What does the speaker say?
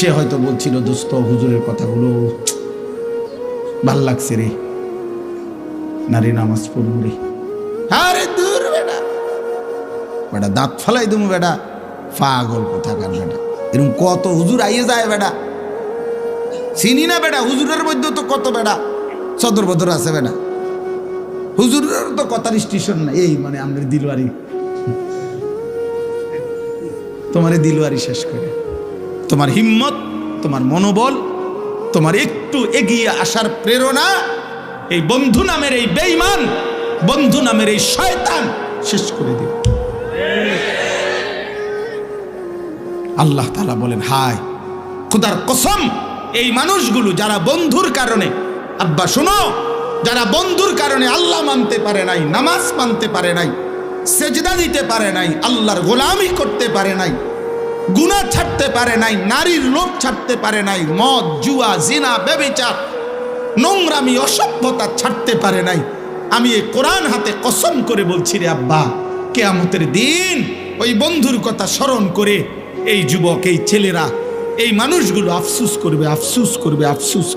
সে হয়তো বলছিল, দোস্ত হুজুরের কথাগুলো ভাল লাগছে রে, নারী নামাজ পড়ব রে। আরে দূর বেটা, বেটা দাঁত ফালাই তুমি বেটা, পাগল কোথাকার বেটা। এরকম কত হুজুর আইয়ে যায় বেটা, চিনি না বেটা। হুজুরের মধ্যে তো কত বেটা সদর বদর আছে বেটা, হুজুরের তো কথার স্টেশন না। এই মানে আমাদের দিলওয়ারি, তোমার দিলওয়ারি শেষ করে, তোমার হিম্মত, তোমার মনোবল, তোমার একটু এগিয়ে আসার প্রেরণা এই বন্ধু নামের এই বেঈমান, বন্ধু নামের এই শয়তান শেষ করে দিও। আল্লাহ তাআলা বলেন, হায় খোদার কসম, এই মানুষগুলো যারা বন্ধুর কারণে, আব্বা শোনো, যারা বন্ধুর কারণে আল্লাহ মানতে পারে নাই, নামাজ মানতে পারে নাই, সেজদা দিতে পারে নাই, আল্লাহর গোলামি করতে পারে নাই, গুনাহ ছাড়তে পারে নাই, নারীর লোভ ছাড়তে পারে নাই, মদ জুয়া জিনা ব্যভিচার নোংরামি অসভ্যতা ছাড়তে পারে নাই, আমি এই কোরআন হাতে কসম করে বলছি রে আব্বা, কিয়ামতের দিন ওই বন্ধুর কথা স্মরণ করে এই যুবক, এই ছেলেরা, এই মানুষগুলো আফসোস করবে, আফসোস করবে, আফসোস।